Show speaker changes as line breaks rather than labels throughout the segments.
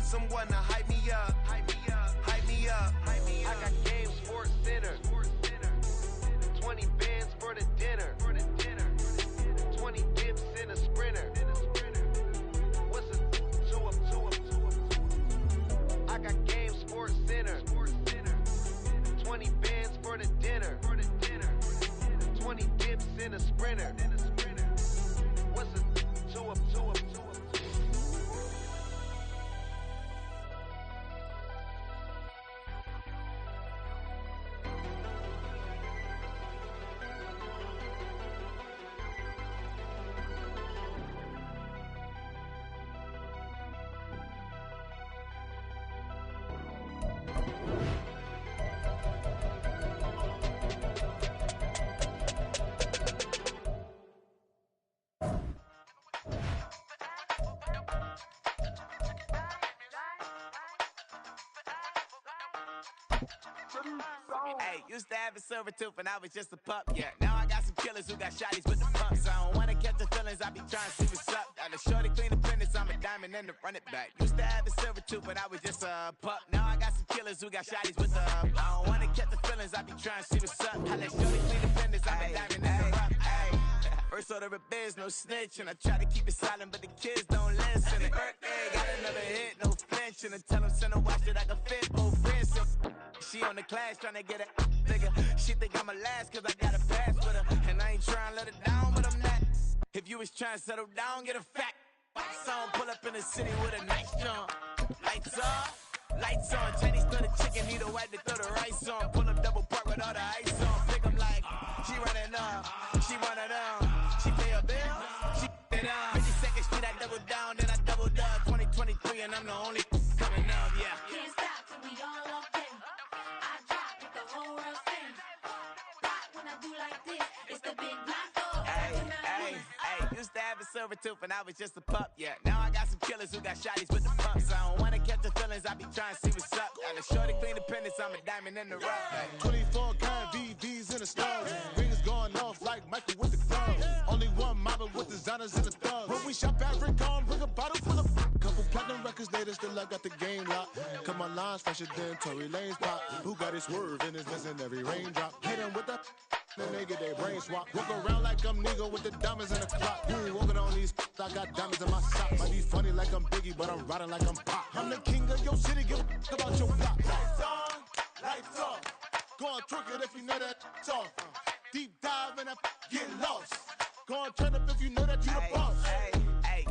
someone to hype me up. Hype me up. Hype me up. Hype me up. I got game Sports Center. 20 bands for the dinner. 20 dips in a sprinter. What's a two up? I got game Sports Center. 20 bands for the dinner. 20 dips in a sprinter. What's a two up?
Hey, used to have a silver tooth and I was just a pup, yeah. Now I got some killers who got shotties with the pumps. I don't wanna catch the feelings, I be trying to see what's up. Got a shorty clean the fitness, I'm a diamond and to run it back. Used to have a silver tooth but I was just a pup. Now I got some killers who got shotties with the I don't wanna catch the feelings, I be trying to see what's up. I let shorty clean the fitness, I'm a diamond and to rough. First order of biz, no snitch, and I try to keep it silent, but the kids don't listen. And birthday, got another hit, no flinch, and I tell them send a watch that I can fit both wrists. She on the class trying to get a nigga. She think I'm a last cause I got a pass with her, and I ain't trying to let her down, but I'm not. If you was trying to settle down, get a fat song, pull up in the city with a nice jump. Lights off, lights on. Chinese throw the chicken, need a wipe to throw the rice on. Pull up double park with all the ice on. Pick 'em like she running up, she running up. She pay a bill, she it up. 52nd Street, I double down, then I doubled up. 2023, and I'm the only coming up, yeah.
Can't stop till we all up in. I drop with the whole world spin. Rock when I do like this, it's the big black dog.
Hey, used to have a silver tooth and I was just a pup, yeah. Now I got some killers who got shotties with the pumps. I don't wanna catch the feelings, I be trying to see what's up. Got a shorty clean the pendants, I'm a diamond in the rough. Hey.
24 karat VVs in the stars. Rings going off like Michael with the gloves. Only one model with designers in the thugs. When we shop at Rick on, bring a bottle full of couple platinum records later, still I got the game locked. Cause my lines fresher than Tory Lane's pop. Who got his swerve and is missing every raindrop. Hit him with the then they get their brain swap. Walk around like I'm nigga with the diamonds in the clock. You ain't walking on these I got diamonds in my sock. Might be funny like I'm Biggie, but I'm riding like I'm Pop. I'm the king of your city, give a about your block. Lights on, lights off. Go on, twerk it if you know that it's off. Deep dive and I get lost. Go on, turn up if you know that you the boss.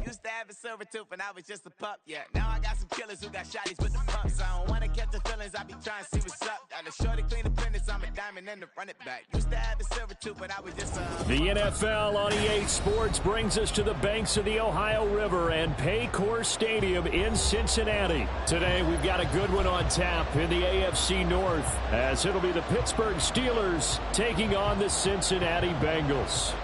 Used to have a silver tooth and I was just a pup, yeah. Now I got some killers who got shotties with the pumps. I don't wanna catch the feelings, I be trying to see what's up. Got a shorty clean the pendants, I'm a diamond and to run it back. Used to have a silver tooth but I was just a...
The NFL on EA Sports brings us to the banks of the Ohio River and Paycor Stadium in Cincinnati. Today we've got a good one on tap in the AFC North, as it'll be the Pittsburgh Steelers taking on the Cincinnati Bengals.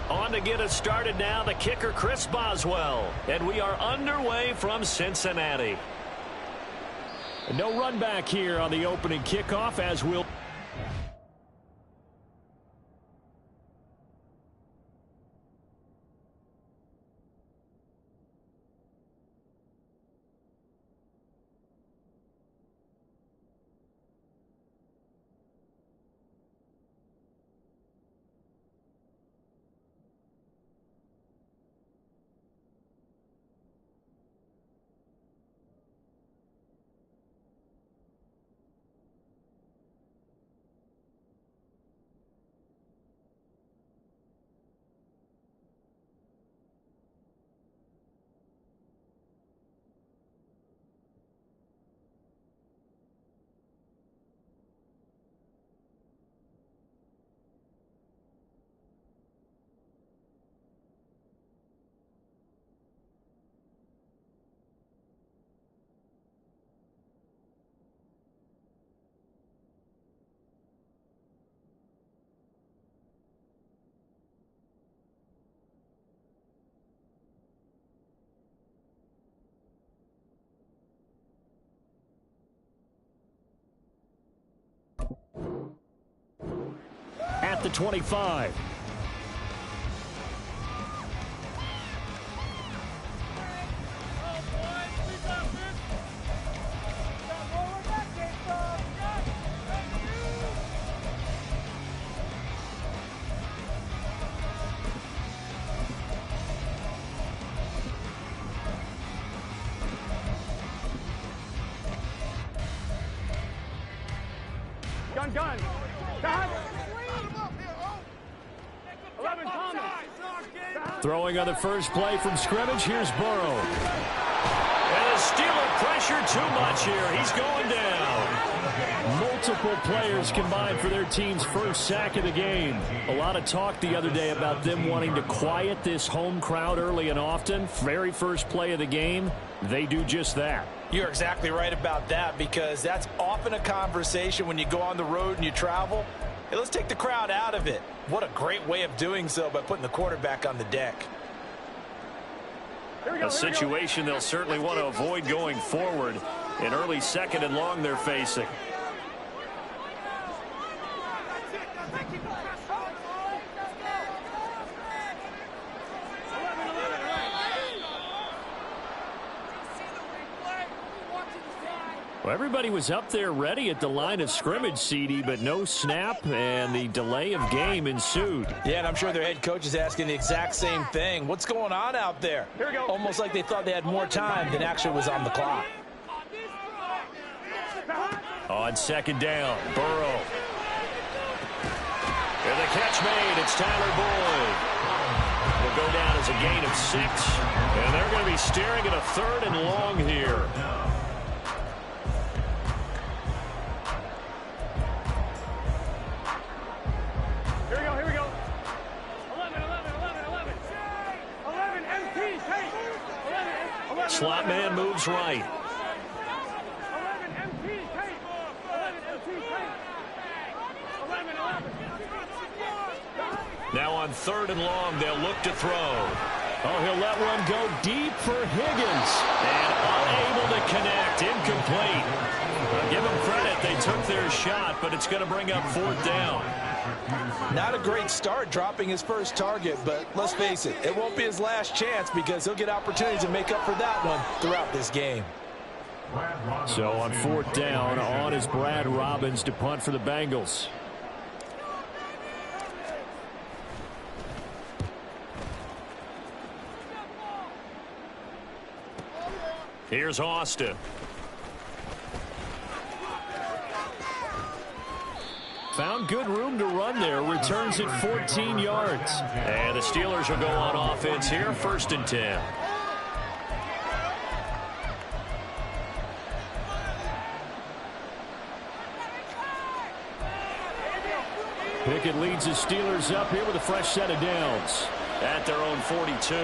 On to get us started now, the kicker Chris Boswell. And we are underway from Cincinnati. No run back here on the opening kickoff, as we'll... At the 25. Throwing on the first play from scrimmage, here's Burrow. And the Steeler pressure too much here. He's going down. Multiple players combined for their team's first sack of the game. A lot of talk the other day about them wanting to quiet this home crowd early and often. Very first play of the game, they do just that.
You're exactly right about that, because that's often a conversation when you go on the road and you travel. Hey, let's take the crowd out of it. What a great way of doing so by putting the quarterback on the deck.
A situation they'll certainly want to avoid going forward. An early second and long they're facing. Well, everybody was up there ready at the line of scrimmage, CD, but no snap, and the delay of game ensued.
Yeah, and I'm sure their head coach is asking the exact same thing. What's going on out there? Almost like they thought they had more time than actually was on the clock.
On second down, Burrow. And the catch made. It's Tyler Boyd. Will go down as a gain of 6, and they're going to be staring at a third and long here. Slot man moves right. Now on third and long, they'll look to throw. Oh, he'll let one go deep for Higgins. And unable to connect. Incomplete. Give them credit. They took their shot, but it's going to bring up fourth down.
Not a great start dropping his first target, but let's face it, it won't be his last chance, because he'll get opportunities to make up for that one throughout this game.
So on fourth down, on is Brad Robbins to punt for the Bengals. Here's Austin. Found good room to run there. Returns it 14 yards. And the Steelers will go on offense here. 1st and 10. Pickett leads the Steelers up here with a fresh set of downs at their own 42.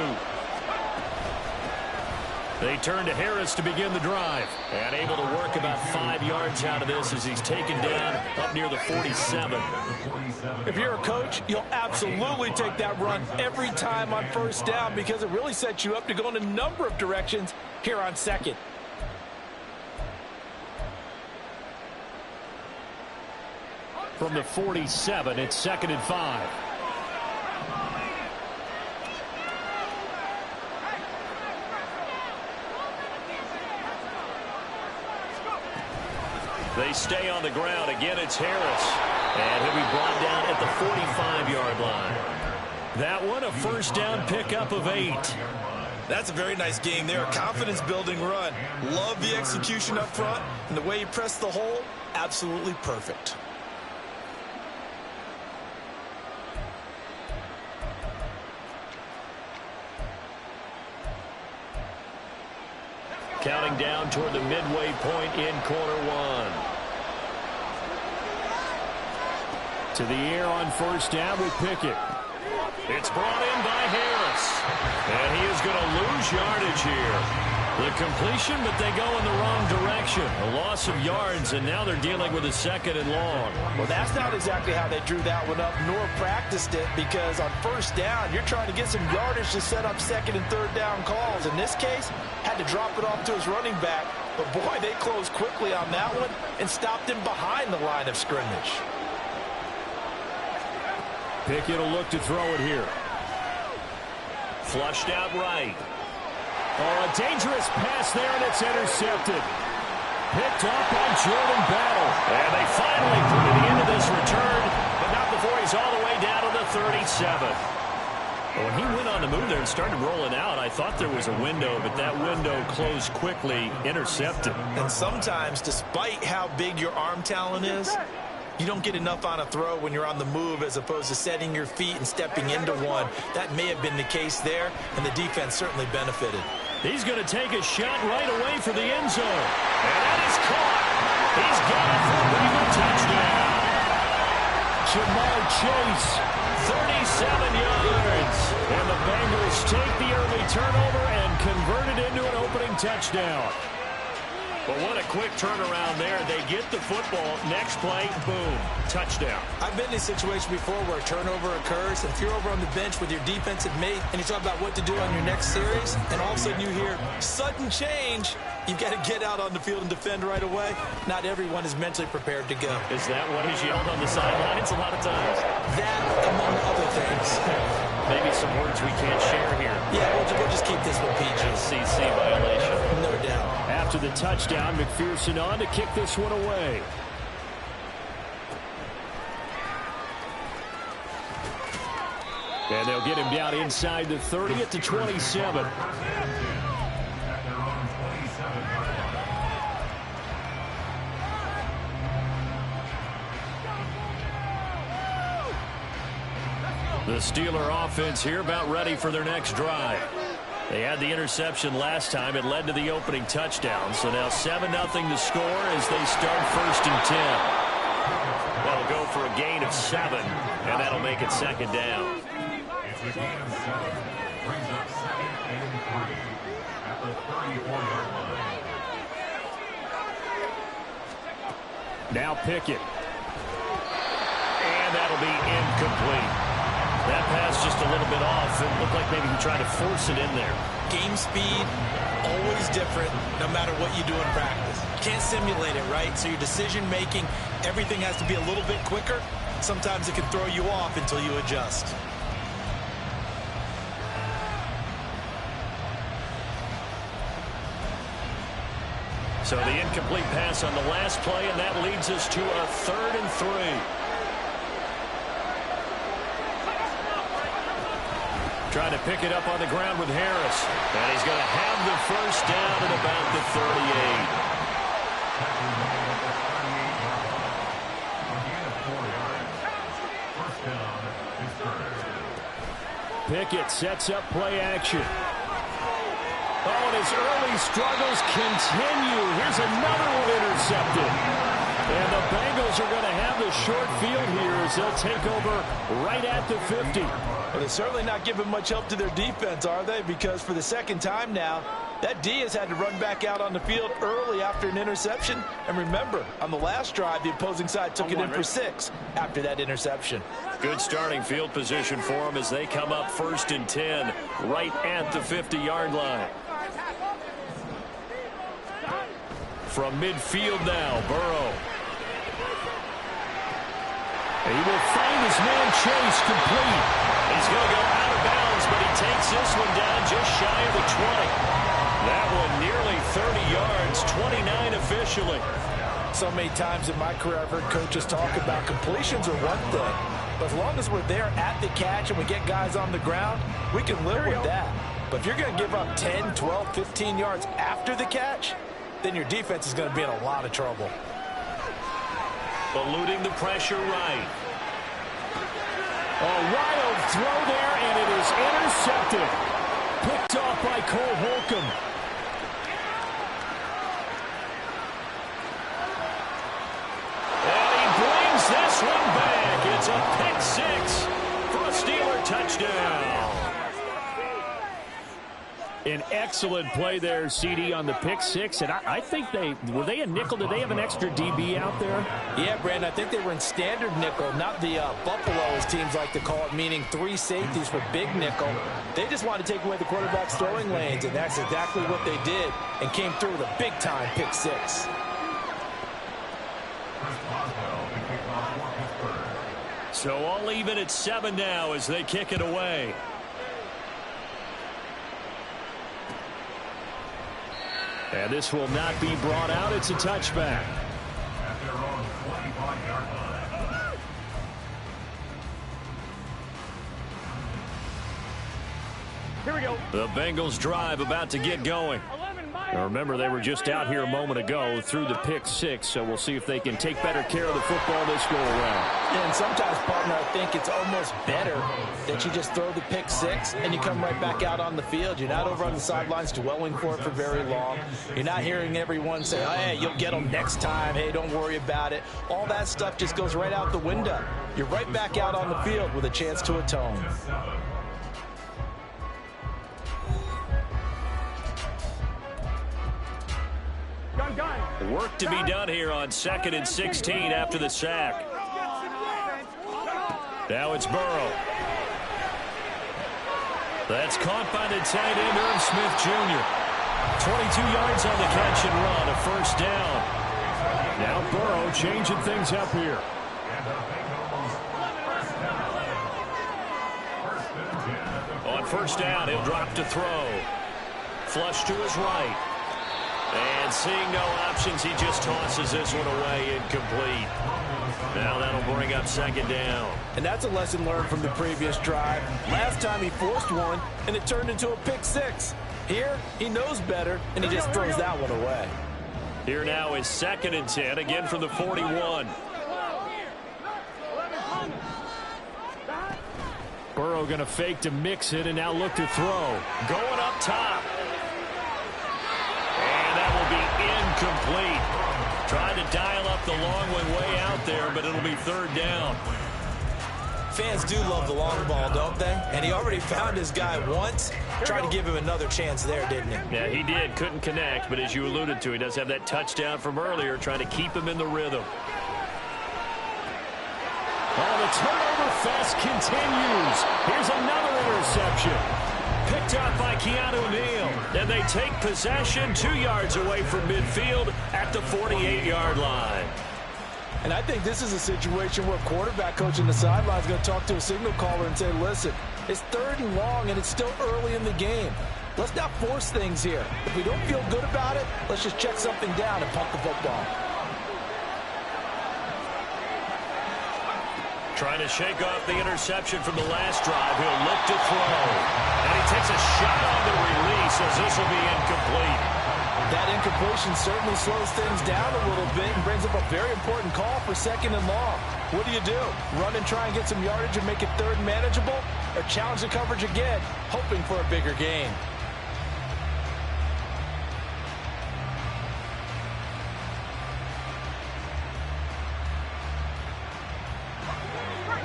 They turn to Harris to begin the drive, and able to work about 5 yards out of this as he's taken down up near the 47.
If you're a coach, you'll absolutely take that run every time on first down, because it really sets you up to go in a number of directions here on second.
From the 47, it's 2nd and 5. They stay on the ground. Again, it's Harris. And he'll be brought down at the 45-yard line. That one, a first down pickup of 8.
That's a very nice game there. A confidence-building run. Love the execution up front. And the way he pressed the hole, absolutely perfect.
Counting down toward the midway point in quarter one. To the air on first down with Pickett. It's brought in by Harris. And he is going to lose yardage here. The completion, but they go in the wrong direction. A loss of yards, and now they're dealing with a 2nd and long.
Well, that's not exactly how they drew that one up, nor practiced it, because on first down, you're trying to get some yardage to set up 2nd and 3rd down calls. In this case, had to drop it off to his running back. But, boy, they closed quickly on that one and stopped him behind the line of scrimmage.
Pickett will look to throw it here. Flushed out right. Oh, a dangerous pass there, and it's intercepted. Picked up by Jordan Battle. And they finally put to the end of this return, but not before he's all the way down to the 37. When he went on the move there and started rolling out, I thought there was a window, but that window closed quickly, intercepted.
And sometimes, despite how big your arm talent is, You don't get enough on a throw when you're on the move as opposed to setting your feet and stepping into one. That may have been the case there, and the defense certainly benefited.
He's going to take a shot right away for the end zone. And that is caught. He's got it for a Bengal touchdown. Jamar Chase, 37 yards. And the Bengals take the early turnover and convert it into an opening touchdown. But what a quick turnaround there. They get the football. Next play, boom, touchdown.
I've been in a situation before where a turnover occurs. If you're over on the bench with your defensive mate and you talk about what to do on your next series, and all of a sudden you hear sudden change, you've got to get out on the field and defend right away. Not everyone is mentally prepared to go.
Is that what he's yelled on the sidelines a lot of times?
That, among other things.
Maybe some words we can't share here.
Yeah, we'll just keep this one PG.
CC violation.
No doubt.
After the touchdown, McPherson on to kick this one away. And they'll get him down inside the 30 at the 27. The Steeler offense here about ready for their next drive. They had the interception last time. It led to the opening touchdown. So now 7-0 to score as they start 1st and 10. That'll go for a gain of 7, and that'll make it 2nd down. Now Pickett. And that'll be incomplete. That pass just a little bit off. It looked like maybe he tried to force it in there.
Game speed, always different no matter what you do in practice. You can't simulate it, right? So your decision-making, everything has to be a little bit quicker. Sometimes it can throw you off until you adjust.
So the incomplete pass on the last play, and that leads us to a 3rd and 3. Trying to pick it up on the ground with Harris. And he's going to have the 1st down at about the 38. Pickett sets up play action. Oh, and his early struggles continue. Here's another one intercepted. And the Bengals are going to have the short field here as they'll take over right at the 50.
Well, they're certainly not giving much help to their defense, are they? Because for the 2nd time now, that D has had to run back out on the field early after an interception. And remember, on the last drive, the opposing side took it in for 6 after that interception. Good starting field position for them as they come up 1st and 10 right at the 50-yard line. From midfield now, Burrow. He will find his man Chase complete. He's going to go out of bounds, but he takes this one down just shy of the 20. That one nearly 30 yards, 29 officially. So many times in my career I've heard coaches talk about completions are one thing, but as long as we're there at the catch and we get guys on the ground, we can live with that. But if you're going to give up 10, 12, 15 yards after the catch, then your defense is going to be in a lot of trouble.
Eluding the pressure right. A wild throw there, and it is intercepted. Picked off by Cole Holcomb. And he brings this one back. It's a pick 6 for a Steeler touchdown. An excellent play there, CD, on the pick 6. And I think were they a nickel? Did they have an extra DB out there?
Yeah, Brandon, I think they were in standard nickel, not the Buffalo, as teams like to call it, meaning 3 safeties for big nickel. They just wanted to take away the quarterback's throwing lanes, and that's exactly what they did, and came through with a big-time pick 6.
So all even at 7 now as they kick it away. And this will not be brought out. It's a touchback. Here we go. The Bengals drive about to get going.
11 miles.
Now remember, they were just out here a moment ago through the pick six, so we'll see if they can take better care of the football this go around.
And sometimes, partner, I think it's almost better that you just throw the pick six and you come right back out on the field. You're not over on the sidelines dwelling for it for very long. You're not hearing everyone say, oh, hey, you'll get them next time. Hey, don't worry about it. All that stuff just goes right out the window. You're right back out on the field with a chance to atone.
Work to be done here on 2nd and 16 after the sack. Now it's Burrow. That's caught by the tight end, Irv Smith Jr. 22 yards on the catch and run, a first down. Now Burrow changing things up here. On first down, he'll drop to throw. Flush to his right. And seeing no options, he just tosses this one away, incomplete. Now that'll bring up second down.
And that's a lesson learned from the previous drive. Last time he forced one, and it turned into a pick six. Here, he knows better, and he just throws that one away.
Here now is 2nd and 10, again from the 41. Burrow going to fake to mix it, and now look to throw. Going up top. Incomplete. Trying to dial up the long one way out there, but it'll be third down.
Fans do love the long ball, don't they? And he already found his guy once. Tried to give him another chance there, didn't he?
Yeah, he did. Couldn't connect, but as you alluded to, he does have that touchdown from earlier, trying to keep him in the rhythm. Oh, the turnover fest continues. Here's another interception. Picked up by Keanu Neal. And they take possession 2 yards away from midfield at the 48-yard line.
And I think this is a situation where quarterback coach in the sideline is going to talk to a signal caller and say, listen, it's 3rd and long and it's still early in the game. Let's not force things here. If we don't feel good about it, let's just check something down and punt the football.
Trying to shake off the interception from the last drive. He'll look to throw. And he takes a shot on the release as this will be incomplete.
That incompletion certainly slows things down a little bit and brings up a very important call for 2nd and long. What do? Run and try and get some yardage and make it 3rd and manageable? Or challenge the coverage again, hoping for a bigger gain?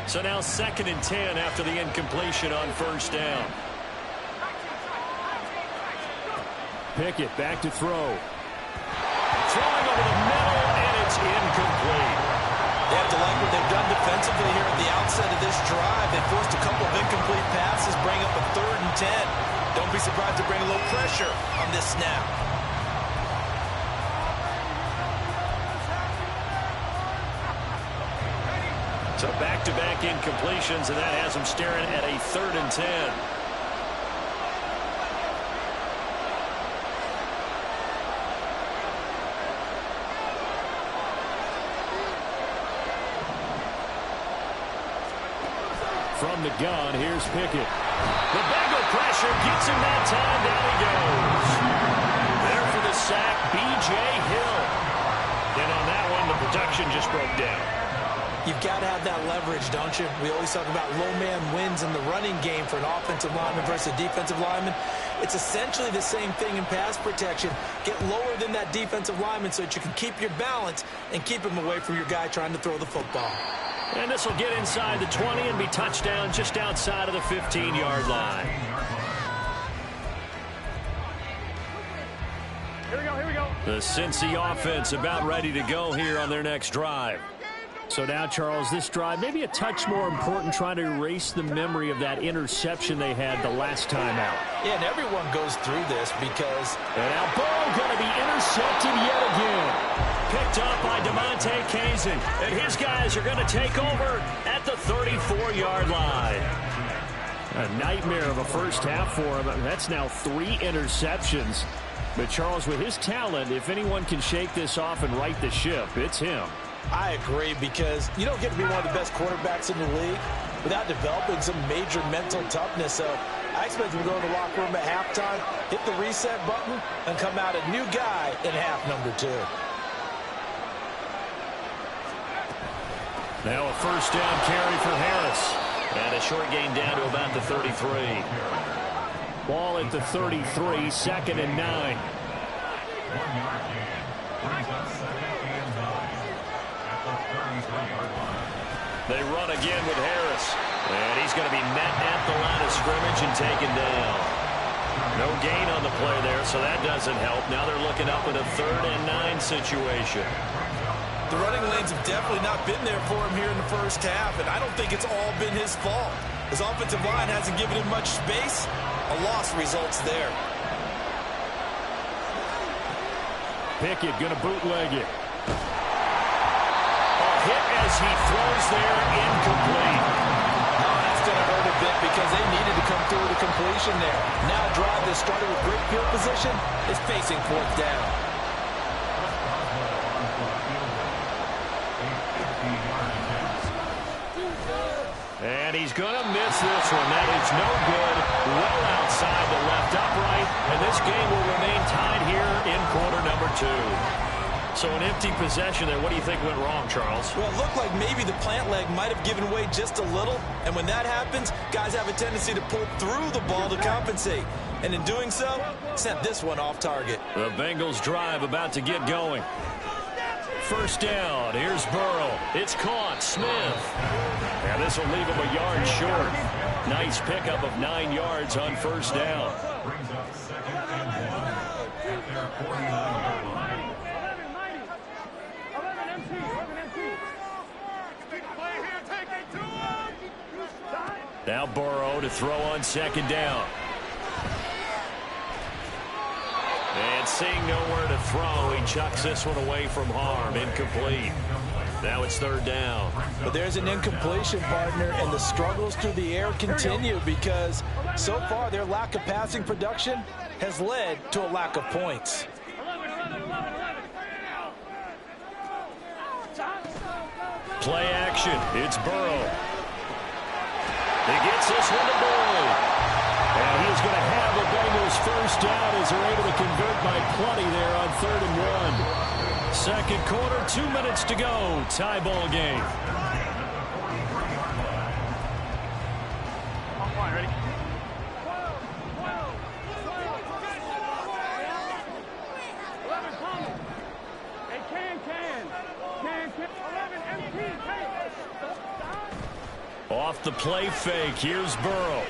So now 2nd and 10 after the incompletion on first down. Pickett back to throw. Throwing over the middle, and it's incomplete.
They have to like what they've done defensively here at the outset of this drive. They forced a couple of incomplete passes, bring up a 3rd and 10. Don't be surprised to bring a little pressure on this snap.
So back-to-back incompletions, and that has them staring at a 3rd and 10. From the gun, here's Pickett. The Bengal pressure gets him that time. Down he goes. There for the sack, B.J. Hill. And on that one, the protection just broke down.
You've got to have that leverage, don't you? We always talk about low man wins in the running game for an offensive lineman versus a defensive lineman. It's essentially the same thing in pass protection. Get lower than that defensive lineman so that you can keep your balance and keep him away from your guy trying to throw the football.
And this will get inside the 20 and be touchdown just outside of the 15-yard line. Here we go. The Cincy offense about ready to go here on their next drive. So now, Charles, this drive maybe a touch more important, trying to erase the memory of that interception they had the last time out.
Yeah, and everyone goes through this because...
And now Burrow going to be intercepted yet again. Picked up by DeMonte Kazin. And his guys are going to take over at the 34-yard line. A nightmare of a first half for him. That's now 3 interceptions. But, Charles, with his talent, if anyone can shake this off and right the ship, it's him.
I agree, because you don't get to be one of the best quarterbacks in the league without developing some major mental toughness. So I expect him to go to the locker room at halftime hit the reset button, and come out a new guy in half number 2.
Now a first down carry for Harris.
And a short gain down to about the 33.
Ball at the 33, 2nd and 9. They run again with Harris. And he's going to be met at the line of scrimmage and taken down. No gain on the play there, so that doesn't help. Now they're looking up at a 3rd and 9 situation.
The running lanes have definitely not been there for him here in the first half, and I don't think it's all been his fault. His offensive line hasn't given him much space. A loss results there.
Pickett going to bootleg it. A hit as he throws there, incomplete.
Oh, that's going to hurt a bit because they needed to come through with a completion there. Now a drive that started with great field position is facing 4th down.
And he's going to miss this one. That is no good. Well outside the left upright. And this game will remain tied here in quarter number 2. So an empty possession there. What do you think went wrong, Charles?
Well, it looked like maybe the plant leg might have given way just a little. And when that happens, guys have a tendency to pull through the ball to compensate. And in doing so, sent this one off target.
The Bengals drive about to get going. First down. Here's Burrow. It's caught. Smith. Now this will leave him a yard short. Nice pickup of 9 yards on first down.
Brings up 2nd and 1 at their 49-yard line.
Now Burrow to throw on 2nd down. And seeing nowhere to throw, he chucks this one away from harm. Incomplete. Now it's 3rd down.
But there's an incompletion, partner, and the struggles through the air continue because so far their lack of passing production has led to a lack of points.
Play action. It's Burrow. He gets this one to Boyd. And he's going to have the Bengals first down as they're able to convert by plenty there on 3rd and 1. Second quarter, 2 minutes to go. Tie ball game.
Ready?
Off the play fake, here's Burrow.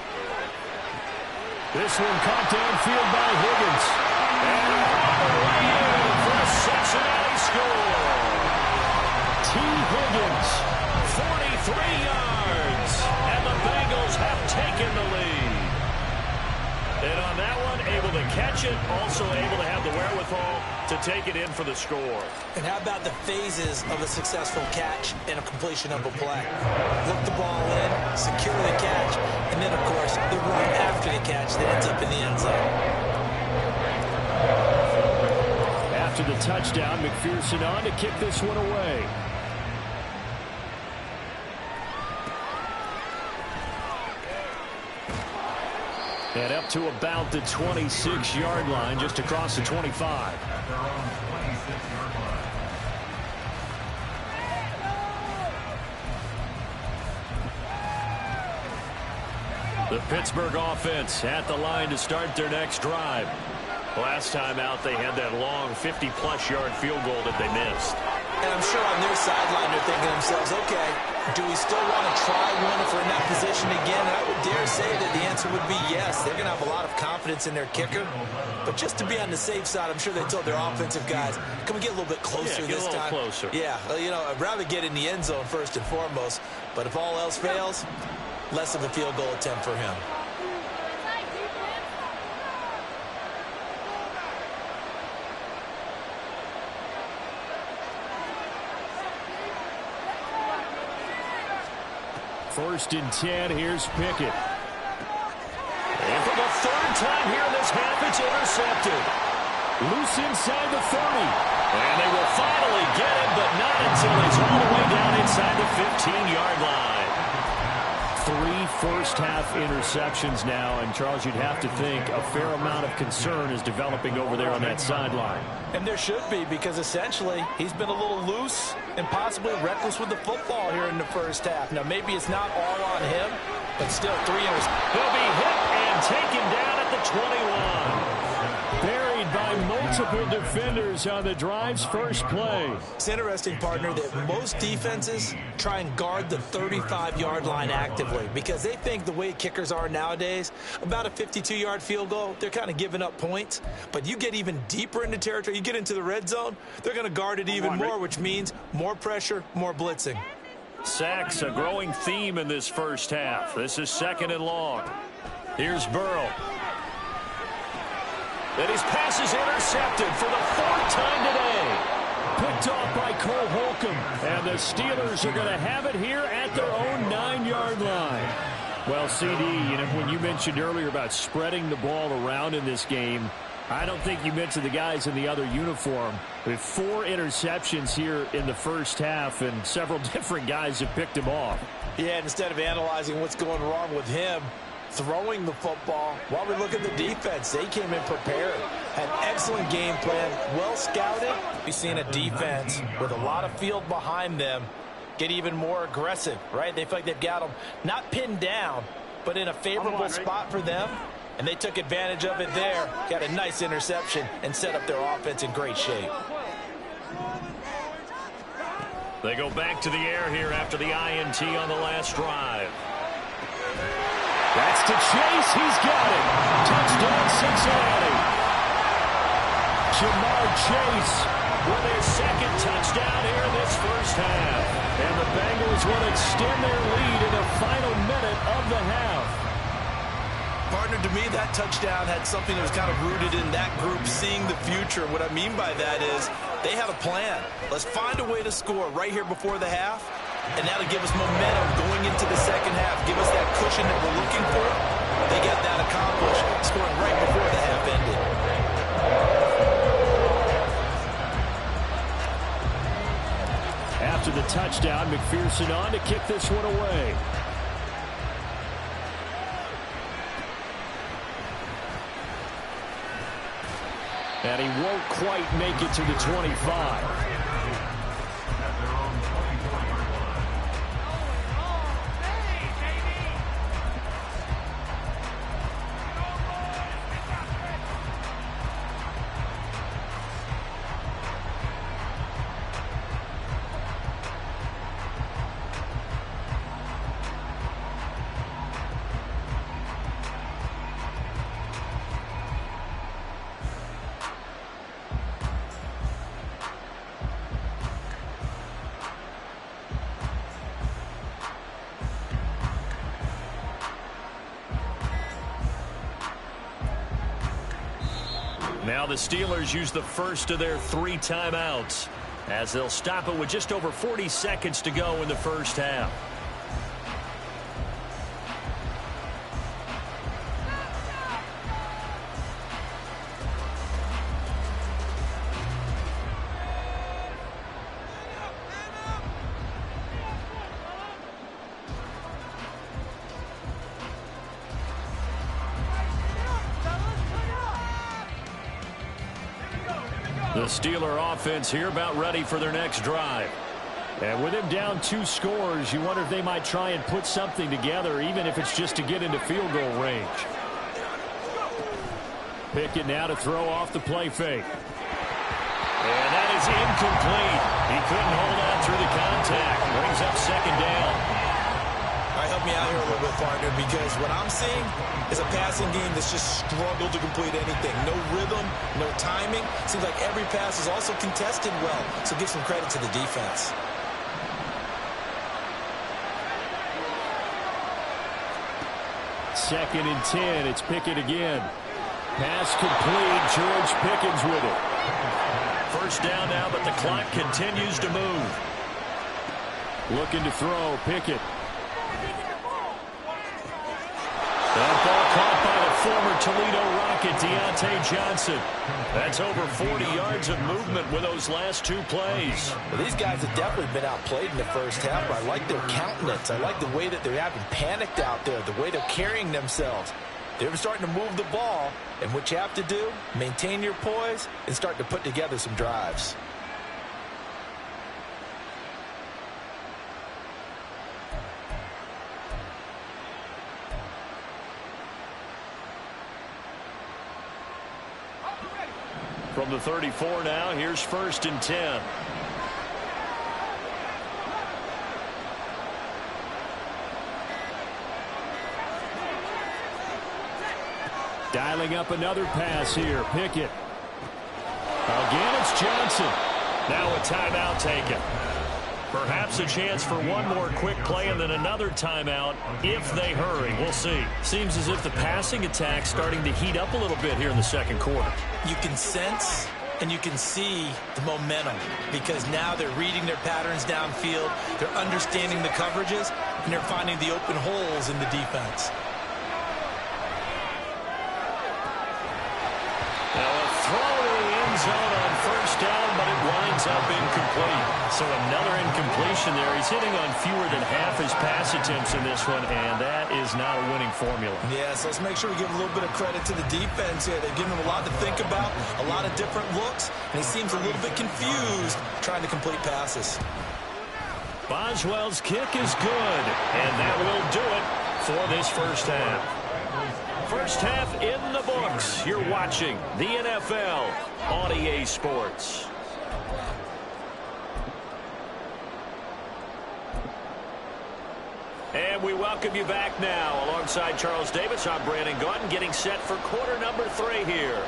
This one caught downfield by Higgins. And away in for a Cincinnati score. T. Higgins, 43 yards. And the Bengals have taken the lead. And on that one, able to catch it, also able to have the wherewithal to take it in for the score.
And how about the phases of a successful catch and a completion of a play? Look the ball in, secure the catch, and then, of course, the run after the catch that ends up in the end zone.
After the touchdown, McPherson on to kick this one away. And up to about the 26-yard line, just across the 25.
At their own 26-yard line.
The Pittsburgh offense at the line to start their next drive. Last time out, they had that long 50-plus yard field goal that they missed.
And I'm sure on their sideline they're thinking to themselves, okay, do we still want to try one if we're in that position again? And I would dare say that the answer would be yes. They're going to have a lot of confidence in their kicker. But just to be on the safe side, I'm sure they told their offensive guys, can we get a little bit closer this time?
Closer.
Yeah, well, you know, I'd rather get in the end zone first and foremost. But if all else fails, less of a field goal attempt for him.
First and 10, here's Pickett. And for the 3rd time here in this half, it's intercepted. Loose inside the 30. And they will finally get it, but not until it's all the way down inside the 15-yard line. 3 first-half interceptions now, and Charles, you'd have to think a fair amount of concern is developing over there on that sideline.
And there should be, because essentially he's been a little loose and possibly reckless with the football here in the first half. Now, maybe it's not all on him, but still 3 interceptions.
He'll be hit and taken down at the 21. Buried by multiple defenders on the drive's first play.
It's interesting, partner, that most defenses try and guard the 35-yard line actively because they think the way kickers are nowadays, about a 52-yard field goal, they're kind of giving up points. But you get even deeper into territory, you get into the red zone, they're going to guard it even more, which means more pressure, more blitzing.
Sacks, a growing theme in this first half. This is 2nd and long. Here's Burrow. And his pass is intercepted for the 4th time today. Picked off by Cole Holcomb. And the Steelers are going to have it here at their own 9-yard line. Well, CD, when you mentioned earlier about spreading the ball around in this game, I don't think you mentioned the guys in the other uniform. With 4 interceptions here in the first half, and several different guys have picked him off. Yeah, and instead of analyzing what's going wrong with him, throwing the football, while we look at the defense, they came in prepared. Had excellent game plan, well scouted. We've seen a defense with a lot of field behind them get even more aggressive, right? They feel like they've got them not pinned down, but in a favorable spot for them. And they took advantage of it there. Got a nice interception and set up their offense in great shape. They go back to the air here after the INT on the last drive. That's to Chase. He's got it. Touchdown, Cincinnati. Jamar Chase with his 2nd touchdown here in this first half. And the Bengals will extend their lead in the final minute of the half. Partner, to me, that touchdown had something that was kind of rooted in that group seeing the future. What I mean by that is they had a plan. Let's find a way to score right here before the half, and that'll give us momentum going into the second half, give us that cushion that we're looking for. They got that accomplished, scoring right before the half ended. After the touchdown, McPherson on to kick this one away. And he won't quite make it to the 25. Now the Steelers use the first of their 3 timeouts as they'll stop it with just over 40 seconds to go in the first half. The Steeler offense here about ready for their next drive. And with him down 2 scores, you wonder if they might try and put something together, even if it's just to get into field goal range. Pickett now to throw off the play fake. And that is incomplete. He couldn't hold on through the contact. Brings up 2nd down. All right, help me out here a little bit, partner, because what I'm seeing is a passing game that's just struggled to complete anything. No rhythm, no timing. Seems like every pass is also contested well, so give some credit to the defense. Second and 10. It's Pickett again. Pass complete. George Pickens with it. First down now, but the clock continues to move. Looking to throw. Pickett. That ball caught by the former Toledo Rocket, Deontay Johnson. That's over 40 yards of movement with those last two plays.
Well, these guys have definitely been outplayed in the first half, but I like their countenance. I like the way that they're having panicked out there, the way they're carrying themselves. They're starting to move the ball, and what you have to do, maintain your poise and start to put together some drives.
From the 34 now, here's 1st and 10. Dialing up another pass here. Pickett. Again, it's Johnson. Now a timeout taken. Perhaps a chance for one more quick play and then another timeout if they hurry. We'll see. Seems as if the passing attack's starting to heat up a little bit here in the second quarter.
You can sense and you can see the momentum because now they're reading their patterns downfield, they're understanding the coverages, and they're finding the open holes in the defense.
Now a throw to the end zone on 1st down, but it winds up incomplete. So another incompletion there. He's hitting on fewer than half his pass attempts in this one, and that is not a winning formula.
Yeah, so let's make sure we give a little bit of credit to the defense here. They've given him a lot to think about, a lot of different looks, and he seems a little bit confused trying to complete passes.
Boswell's kick is good, and that will do it for this first half. First half in the books. You're watching the NFL on EA Sports. And we welcome you back now. Alongside Charles Davis, I'm Brandon Gaudin, getting set for quarter number 3 here.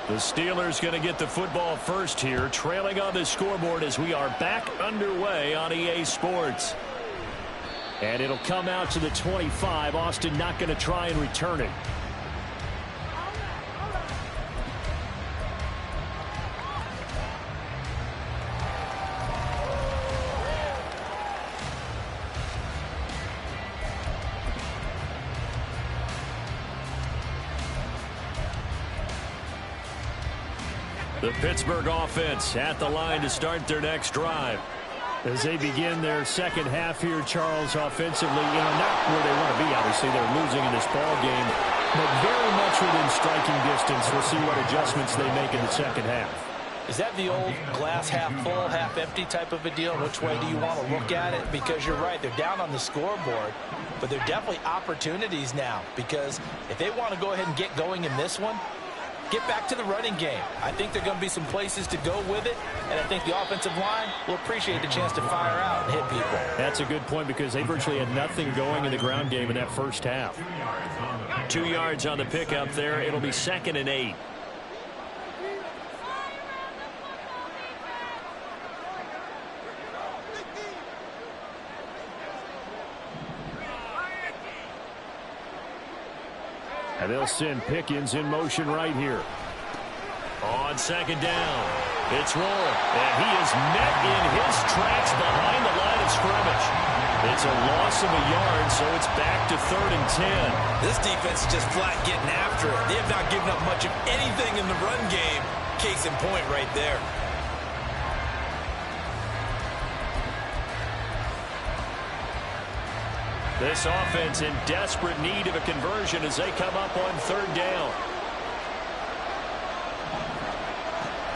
The Steelers going to get the football first here, trailing on the scoreboard as we are back underway on EA Sports. And it'll come out to the 25. Austin not going to try and return it. The Pittsburgh offense at the line to start their next drive. As they begin their second half here, Charles, offensively, not where they want to be. Obviously, they're losing in this ball game, but very much within striking distance. We'll see what adjustments they make in the second half.
Is that the old glass half full, half empty type of a deal? Which way do you want to look at it? Because you're right, they're down on the scoreboard, but they're definitely opportunities now. Because if they want to go ahead and get going in this one, get back to the running game. I think there are going to be some places to go with it, and I think the offensive line will appreciate the chance to fire out and hit people.
That's a good point because they virtually had nothing going in the ground game in that first half. 2 yards on the pickup there. It'll be 2nd and 8. And they'll send Pickens in motion right here. On 2nd down, it's rolling. And he is met in his tracks behind the line of scrimmage. It's a loss of a yard, so it's back to 3rd and 10.
This defense is just flat getting after it. They have not given up much of anything in the run game. Case in point right there.
This offense in desperate need of a conversion as they come up on 3rd down.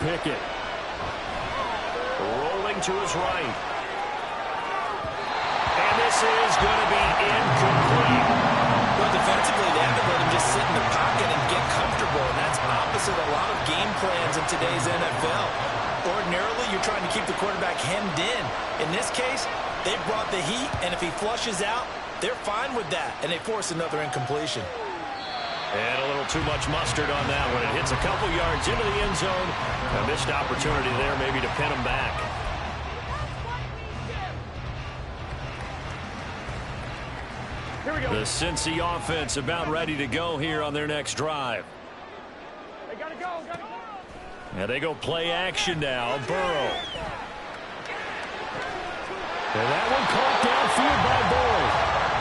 Pickett. Rolling to his right. And this is going to be incomplete.
Well, defensively, they haven't let him just sit in the pocket and get comfortable, and that's opposite a lot of game plans in today's NFL. Ordinarily, you're trying to keep the quarterback hemmed in. In this case, They brought the heat, and if he flushes out, they're fine with that, and they force another incompletion.
And a little too much mustard on that one. It hits a couple yards into the end zone. A missed opportunity there maybe to pin him back. Here we go. The Cincy offense about ready to go here on their next drive.
They gotta go, gotta go.
And they go play action now. Burrow. And that one caught downfield by Boyd.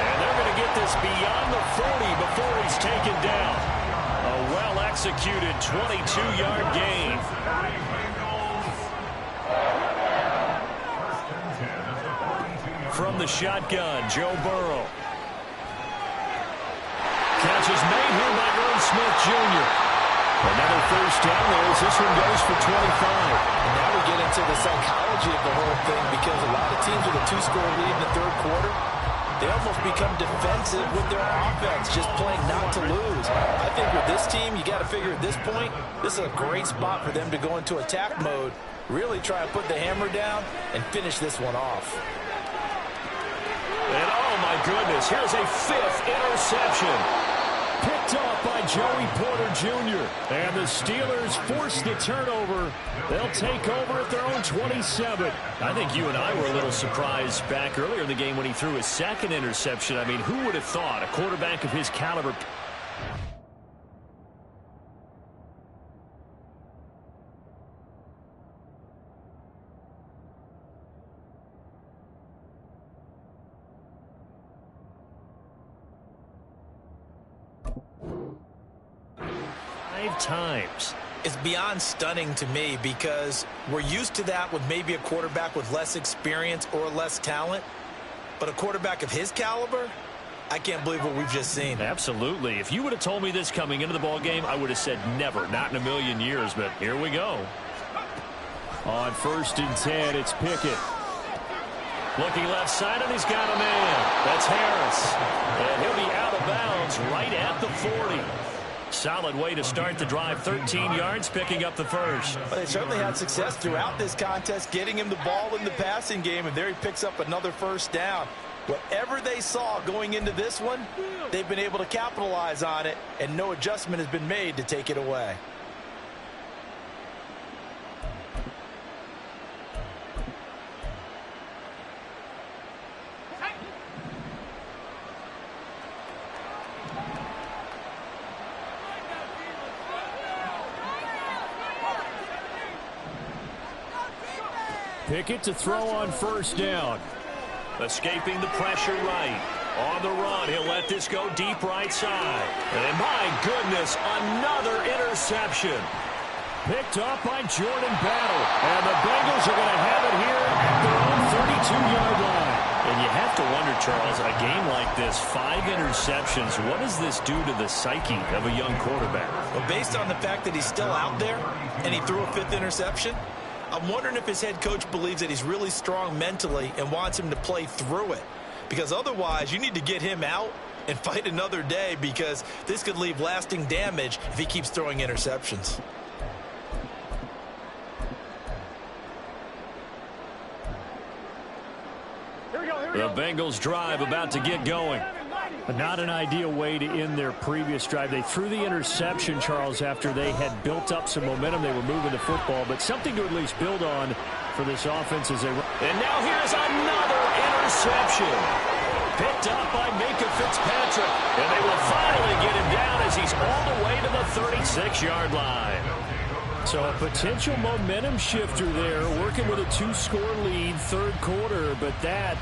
And they're going to get this beyond the 40 before he's taken down. A well-executed 22-yard gain. From the shotgun, Joe Burrow. Catch is made here by Earl Smith Jr. Another first down there as this one goes for 25.
And now we get into the psychology of the whole thing, because a lot of teams with a 2-score lead in the third quarter, they almost become defensive with their offense, just playing not to lose. I think with this team, you got to figure at this point, this is a great spot for them to go into attack mode, really try and put the hammer down and finish this one off.
And oh my goodness, here's a 5th interception. Picked off by Joey Porter Jr. And the Steelers force the turnover. They'll take over at their own 27. I think you and I were a little surprised back earlier in the game when he threw his 2nd interception. I mean, who would have thought a quarterback of his caliber? Times.
It's beyond stunning to me, because we're used to that with maybe a quarterback with less experience or less talent. But a quarterback of his caliber, I can't believe what we've just seen.
Absolutely. If you would have told me this coming into the ball game, I would have said never, not in a million years. But here we go. On 1st and 10, it's Pickett. Looking left side, and he's got a man. That's Harris. And he'll be out of bounds right at the 40. Solid way to start the drive. 13 yards, picking up the first.
Well, they certainly had success throughout this contest, getting him the ball in the passing game, and there he picks up another first down. Whatever they saw going into this one, they've been able to capitalize on it, and no adjustment has been made to take it away.
Pickett to throw on 1st down. Escaping the pressure right. On the run, he'll let this go deep right side. And my goodness, another interception. Picked up by Jordan Battle. And the Bengals are going to have it here at their own 32-yard line. And you have to wonder, Charles, a game like this, 5 interceptions, what does this do to the psyche of a young quarterback?
Well, based on the fact that he's still out there and he threw a 5th interception, I'm wondering if his head coach believes that he's really strong mentally and wants him to play through it. Because otherwise, you need to get him out and fight another day, because this could leave lasting damage if he keeps throwing interceptions.
The Bengals drive about to get going. But not an ideal way to end their previous drive. They threw the interception, Charles, after they had built up some momentum. They were moving the football, but something to at least build on for this offense as they run. And now here's another interception. Picked up by Minka Fitzpatrick. And they will finally get him down as he's all the way to the 36-yard line. So a potential momentum shifter there, working with a 2-score lead, 3rd quarter, but that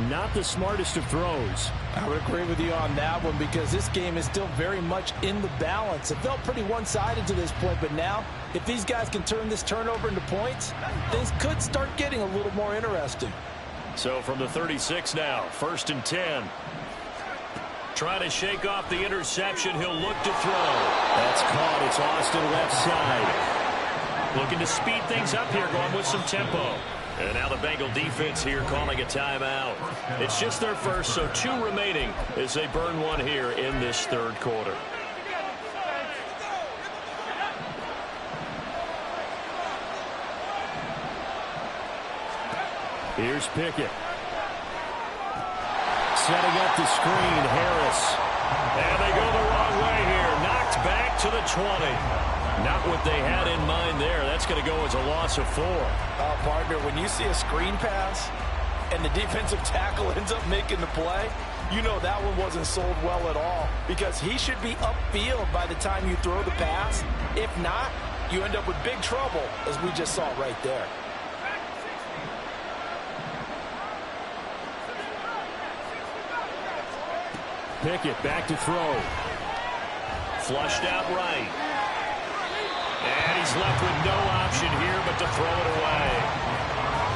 not the smartest of throws.
I would agree with you on that one, because this game is still very much in the balance. It felt pretty one-sided to this point, but now if these guys can turn this turnover into points, things could start getting a little more interesting.
So from the 36 now, 1st and 10. Trying to shake off the interception. He'll look to throw. That's caught. It's Austin left side. Looking to speed things up here, going with some tempo. And now the Bengal defense here calling a timeout. It's just their first, so 2 remaining as they burn one here in this 3rd quarter. Here's Pickett. Setting up the screen, Harris. And they go the wrong way here. Knocked back to the 20. Not what they had in mind there. That's going to go as a loss of 4.
Partner, when you see a screen pass and the defensive tackle ends up making the play, you know that one wasn't sold well at all, because he should be upfield by the time you throw the pass. If not, you end up with big trouble, as we just saw right there.
Pickett back to throw. Flushed out right. And he's left with no option here but to throw it away.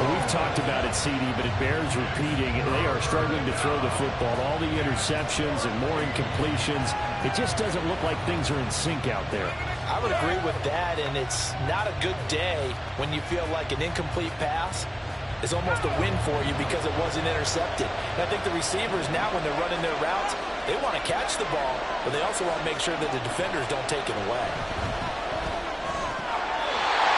Well, we've talked about it, CD, but it bears repeating. They are struggling to throw the football. All the interceptions and more incompletions. It just doesn't look like things are in sync out there.
I would agree with that, and it's not a good day when you feel like an incomplete pass is almost a win for you because it wasn't intercepted. And I think the receivers now, when they're running their routes, they want to catch the ball, but they also want to make sure that the defenders don't take it away.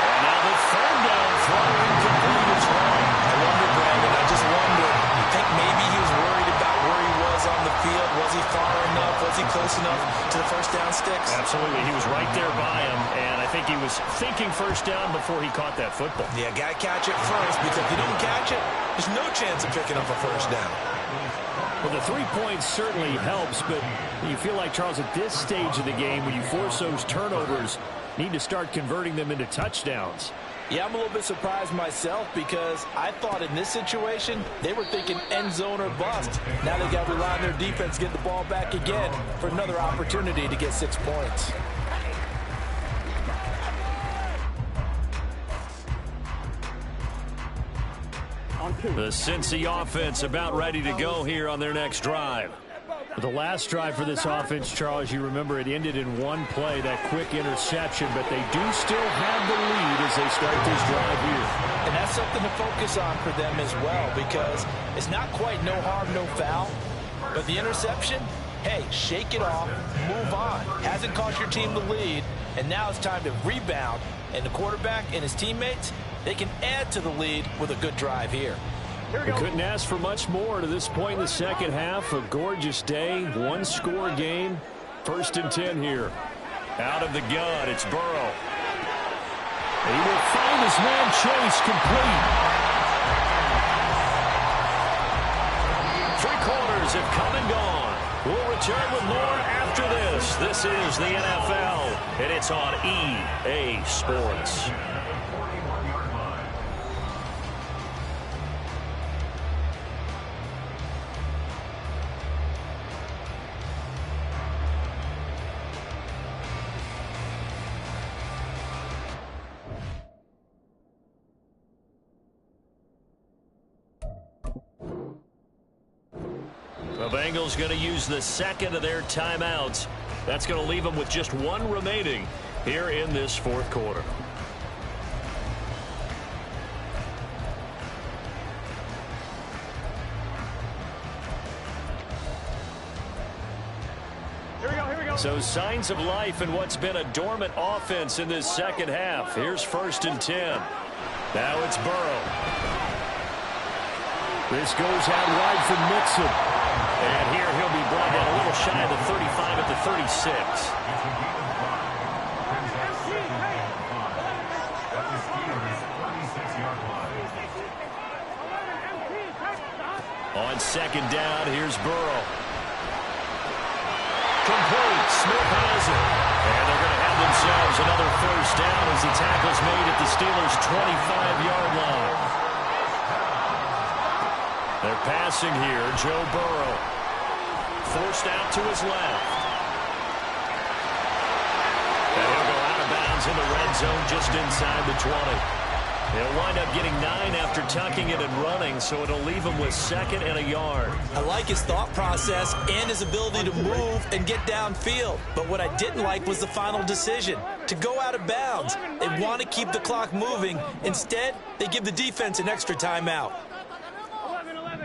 And now the third down throw incomplete as well.
I wonder, Brandon, I just wonder, you think maybe he was worried about where he was on the field? Was he far enough? Was he close enough to the first down sticks?
Absolutely. He was right there by him, and I think he was thinking first down before he caught that football.
Yeah, got to catch it first, because if you don't catch it, there's no chance of picking up a first down.
Well, the 3 points certainly helps, but you feel like, Charles, at this stage of the game, when you force those turnovers, need to start converting them into touchdowns.
Yeah, I'm a little bit surprised myself, because I thought in this situation they were thinking end zone or bust. Now they got to rely on their defense, get the ball back again for another opportunity to get 6 points.
The Cincy offense about ready to go here on their next drive. The last drive for this offense, Charles, you remember it ended in one play, that quick interception, but they do still have the lead as they start this drive here.
And that's something to focus on for them as well, because it's not quite no harm, no foul, but the interception, hey, shake it off, move on. Hasn't cost your team the lead, and now it's time to rebound, and the quarterback and his teammates, they can add to the lead with a good drive here.
We couldn't ask for much more to this point in the second half. A gorgeous day, one-score game. 1st and 10 here. Out of the gun, it's Burrow. He will find his man Chase complete. 3 quarters have come and gone. We'll return with more after this. This is the NFL, and it's on EA Sports. The Bengals going to use the second of their timeouts. That's going to leave them with just 1 remaining here in this 4th quarter.
Here we go.
So signs of life in what's been a dormant offense in this second half. Here's 1st and 10. Now it's Burrow. This goes out wide for Mixon. And here he'll be brought down a little shy of the 35 at the 36. On 2nd down, here's Burrow. Complete. Smith has it. And they're going to have themselves another 1st down as the tackle's made at the Steelers' 25-yard line. They're passing here. Joe Burrow. Forced out to his left. And he'll go out of bounds in the red zone just inside the 20. He'll wind up getting 9 after tucking it and running, so it'll leave him with 2nd and a yard.
I like his thought process and his ability to move and get downfield. But what I didn't like was the final decision, to go out of bounds. They want to keep the clock moving. Instead, they give the defense an extra timeout.
11.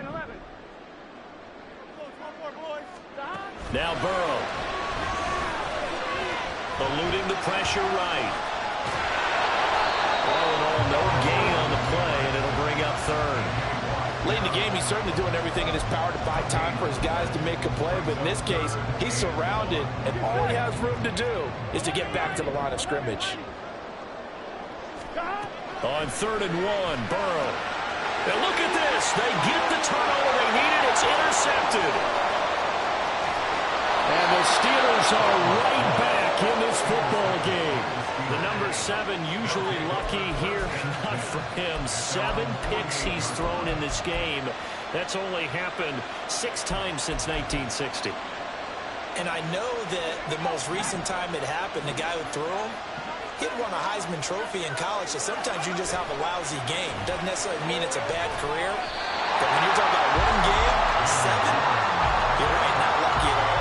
Now Burrow. Eluding the pressure right. All in all, no gain on the play, and it'll bring up 3rd.
Late in the game, he's certainly doing everything in his power to buy time for his guys to make a play. But in this case, he's surrounded, and all he has room to do is to get back to the line of scrimmage.
On 3rd and 1, Burrow. And look at this. They get the turnover they needed. It's intercepted. And the Steelers are right back in this football game. The number 7 usually lucky here. Not for him. 7 picks he's thrown in this game. That's only happened 6 times since 1960.
And I know that the most recent time it happened, the guy who threw him, he'd won a Heisman Trophy in college, so sometimes you just have a lousy game. Doesn't necessarily mean it's a bad career. But when you're talking about one game, 7, you're right, not lucky at all.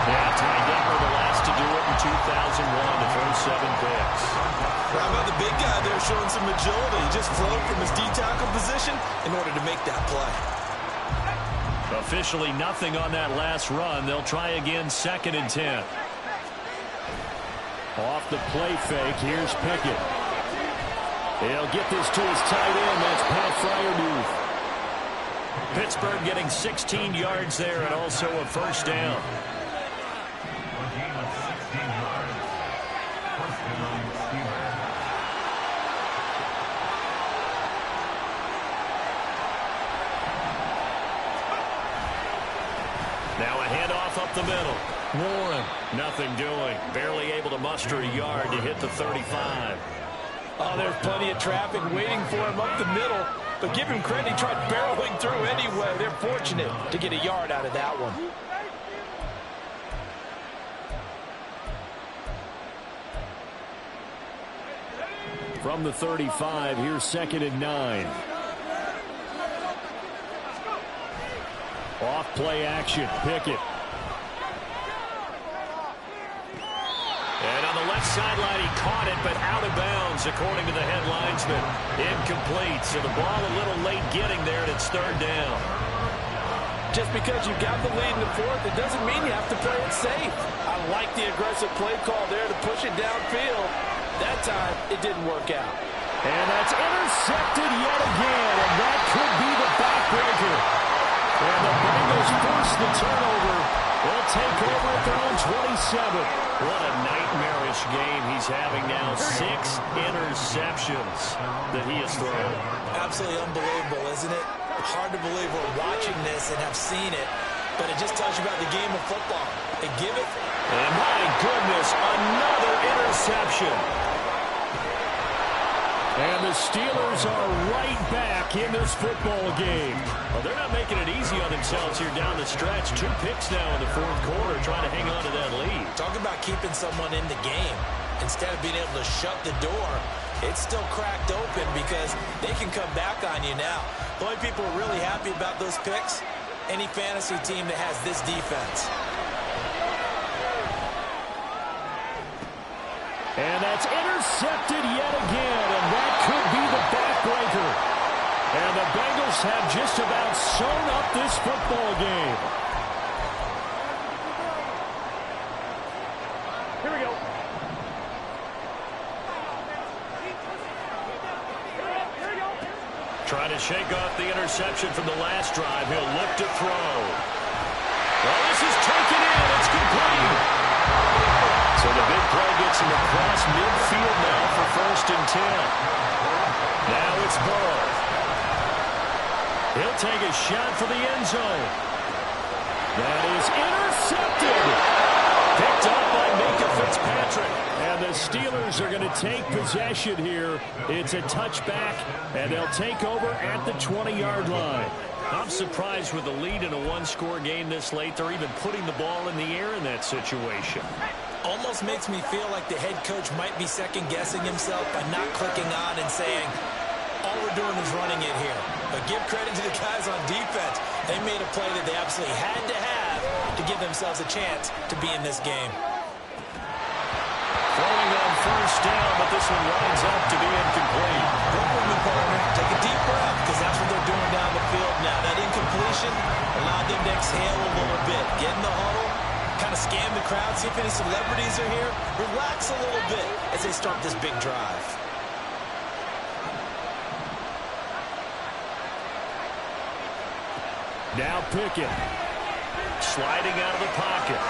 Yeah, Ty Detmer, the last to do it in 2001 to throw 7 picks.
How about the big guy there showing some agility? He just flowed from his D-tackle position in order to make that play.
Officially nothing on that last run. They'll try again 2nd and 10. Off the play fake, here's Pickett. He'll get this to his tight end. That's Pat Fryermuth. Pittsburgh getting 16 yards there and also a first down. Now a handoff up the middle. Warren, nothing doing. Barely able to muster a yard to hit the 35.
Oh, there's plenty of traffic waiting for him up the middle. But give him credit, he tried barreling through anyway. They're fortunate to get a yard out of that one.
From the 35, here's 2nd and 9. Off play action, Pickett. And on the left sideline, he caught it, but out of bounds, according to the head linesman. Incomplete, so the ball a little late getting there, and it's 3rd down.
Just because you got the lead in the 4th, it doesn't mean you have to play it safe. I like the aggressive play call there to push it downfield. That time, it didn't work out.
And that's intercepted yet again, and that could be the backbreaker. And the Bengals force the turnover. They'll take over at their own 27. What a nightmarish game he's having now. 6 interceptions that he has thrown.
Absolutely unbelievable, isn't it? Hard to believe we're watching this and have seen it, but it just tells you about the game of football. They give it.
And my goodness, another interception. And the Steelers are right back in this football game. Well, they're not making it easy on themselves here down the stretch. 2 picks now in the 4th quarter, trying to hang on to that lead.
Talk about keeping someone in the game. Instead of being able to shut the door, it's still cracked open because they can come back on you now. The only people who are really happy about those picks, any fantasy team that has this defense.
And that's intercepted yet again, and that could be the backbreaker. And the Bengals have just about sewn up this football game.
Here we go.
Trying to shake off the interception from the last drive. He'll look to throw. Well, this is taken in. It's complete. So the big play gets him across midfield now for 1st and 10. Now it's Burrow. He'll take a shot for the end zone. That is intercepted. Picked up by Minka Fitzpatrick. And the Steelers are going to take possession here. It's a touchback, and they'll take over at the 20-yard line. I'm surprised with the lead in a 1-score game this late. They're even putting the ball in the air in that situation.
Almost makes me feel like the head coach might be second-guessing himself by not clicking on and saying, all we're doing is running it here. But give credit to the guys on defense. They made a play that they absolutely had to have to give themselves a chance to be in this game.
Throwing on 1st down, but this one lines up to be incomplete.
Good movement, partner. Take a deep breath because that's what they're doing down the field now. That incompletion allowed them to exhale a little bit. Get in the huddle, kind of scan the crowd, see if any celebrities are here. Relax a little bit as they start this big drive.
Now Pickett.
Sliding out of the pocket.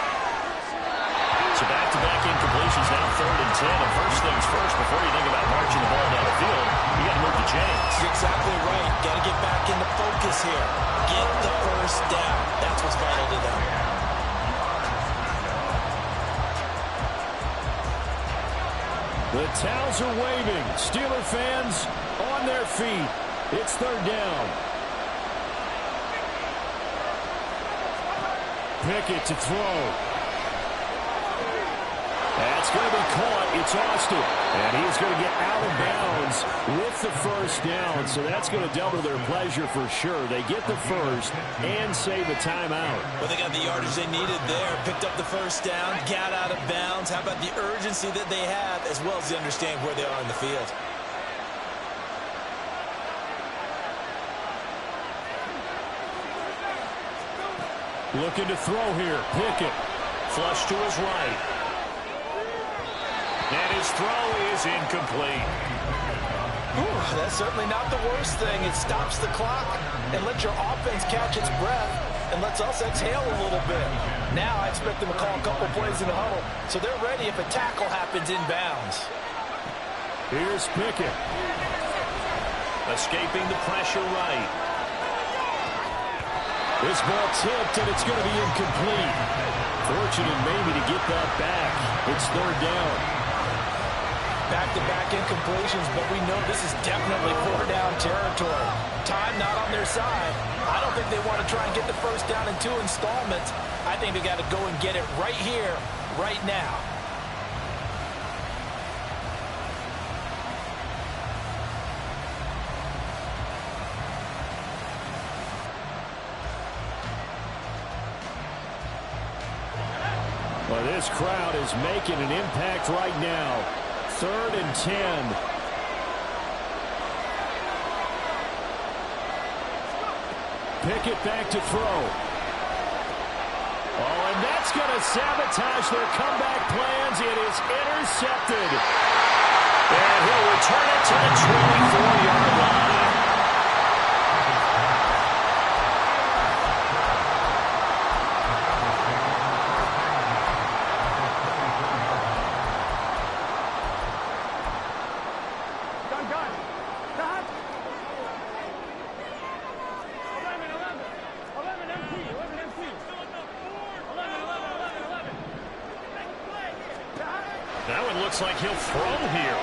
So back-to-back incompletions, now 3rd and 10. And first things first, before you think about marching the ball down the field, you got to move the chains.
You're exactly right. Got to get back into focus here. Get the first down. That's what's vital to them.
The towels are waving. Steeler fans on their feet. It's 3rd down. Pickett to throw. That's going to be caught. It's Austin. And he's going to get out of bounds with the first down. So that's going to double their pleasure for sure. They get the first and save a timeout.
Well, they got the yardage they needed there. Picked up the first down, got out of bounds. How about the urgency that they have, as well as they understand where they are in the field?
Looking to throw here. Pickett.
Flush to his right. And his throw is incomplete.
Ooh, that's certainly not the worst thing. It stops the clock and lets your offense catch its breath and lets us exhale a little bit. Now I expect them to call a couple plays in the huddle, so they're ready if a tackle happens inbounds.
Here's Pickett.
Escaping the pressure right.
This ball tipped, and it's going to be incomplete. Fortunate maybe to get that back. It's 3rd down.
Back-to-back incompletions, but we know this is definitely 4th down territory. Time not on their side. I don't think they want to try and get the first down in 2 installments. I think they got to go and get it right here, right now.
Well, this crowd is making an impact right now. 3rd and 10. Pickett back to throw. Oh, and that's going to sabotage their comeback plans. It is intercepted.
And he'll return it to the 24-yard line. Looks like he'll throw here.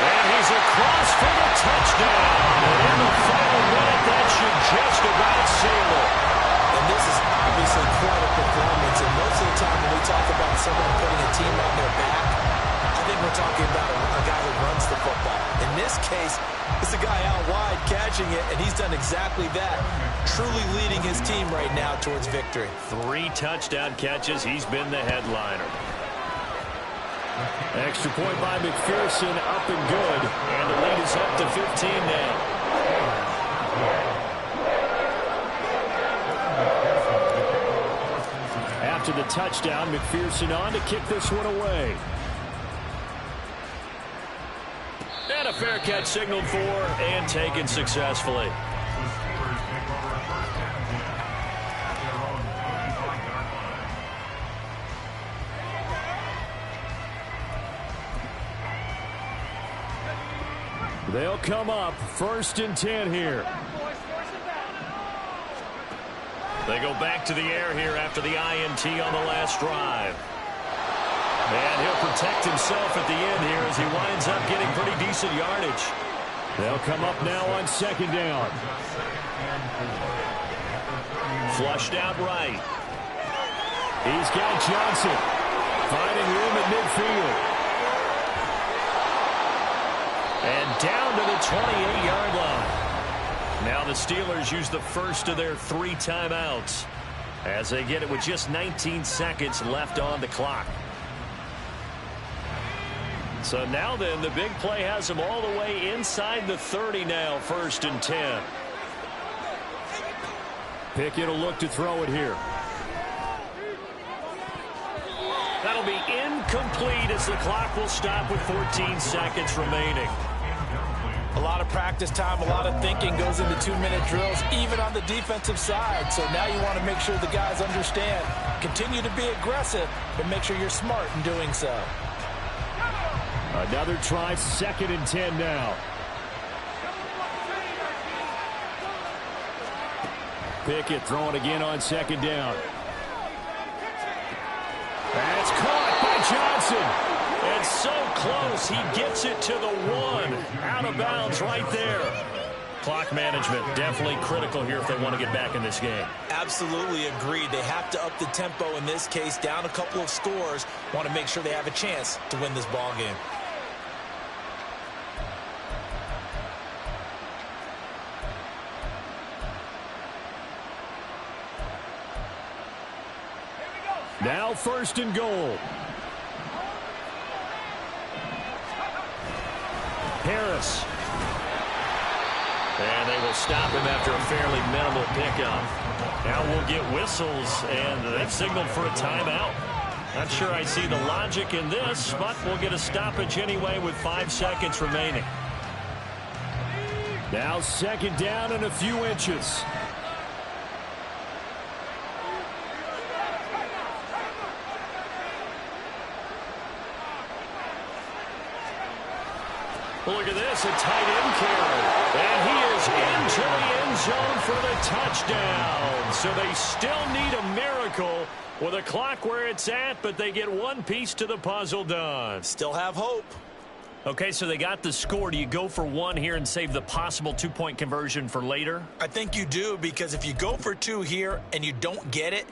And he's across for the touchdown. And in the final minute, that should just about seal it.
And this is obviously quite a performance. And most of the time when we talk about someone putting a team on their back, I think we're talking about a guy who runs the football. In this case, it's a guy out wide catching it, and he's done exactly that. Truly leading his team right now towards victory.
3 touchdown catches. He's been the headliner.
Extra point by McPherson, up and good. And the lead is up to 15 now. After the touchdown, McPherson on to kick this one away. And a fair catch signaled for and taken successfully. They'll come up 1st and 10 here.
They go back to the air here after the INT on the last drive. And he'll protect himself at the end here as he winds up getting pretty decent yardage.
They'll come up now on 2nd down.
Flushed out right.
He's got Johnson finding room at midfield.
And down to the 28-yard line. Now the Steelers use the first of their 3 timeouts as they get it with just 19 seconds left on the clock. So now then, the big play has them all the way inside the 30 now, 1st and 10.
Pickett will look to throw it here.
That'll be incomplete as the clock will stop with 14 seconds remaining.
A lot of practice time, a lot of thinking goes into 2-minute drills, even on the defensive side. So now you want to make sure the guys understand. Continue to be aggressive, but make sure you're smart in doing so.
Another try, 2nd and 10 now. Pickett throwing again on 2nd down. That's caught by Johnson. It's so close, he gets it to the 1. Out of bounds right there. Clock management definitely critical here if they want to get back in this game.
Absolutely agreed. They have to up the tempo in this case, down a couple of scores. Want to make sure they have a chance to win this ball game.
Now 1st and goal. Harris. And they will stop him after a fairly minimal pickup. Now we'll get whistles, and they've signaled for a timeout. Not sure I see the logic in this, but we'll get a stoppage anyway with 5 seconds remaining. Now 2nd down and a few inches. Look at this, a tight end carry. And he is into the end zone for the touchdown. So they still need a miracle with a clock where it's at, but they get one piece to the puzzle done.
Still have hope.
Okay, so they got the score. Do you go for 1 here and save the possible 2-point conversion for later?
I think you do, because if you go for 2 here and you don't get it,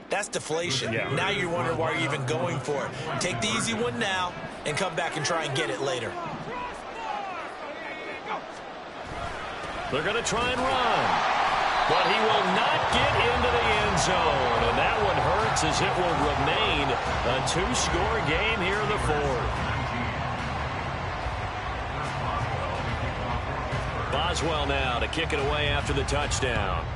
that's deflation.
Yeah.
Now you're wondering why you're even going for it. Take the easy one now and come back and try and get it later.
They're going to try and run. But he will not get into the end zone. And that one hurts, as it will remain a 2-score game here in the 4th. Boswell now to kick it away after the touchdown.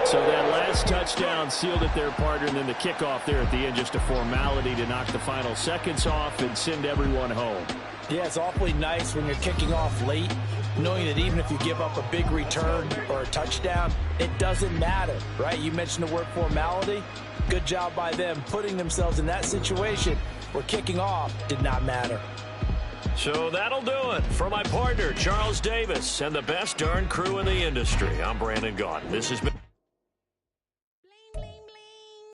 So that last touchdown sealed it their partner, and then the kickoff there at the end, just a formality to knock the final seconds off and send everyone home.
Yeah, it's awfully nice when you're kicking off late, knowing that even if you give up a big return or a touchdown, it doesn't matter, right? You mentioned the word formality. Good job by them putting themselves in that situation where kicking off did not matter.
So that'll do it for my partner, Charles Davis, and the best darn crew in the industry. I'm Brandon Gaudin. This has been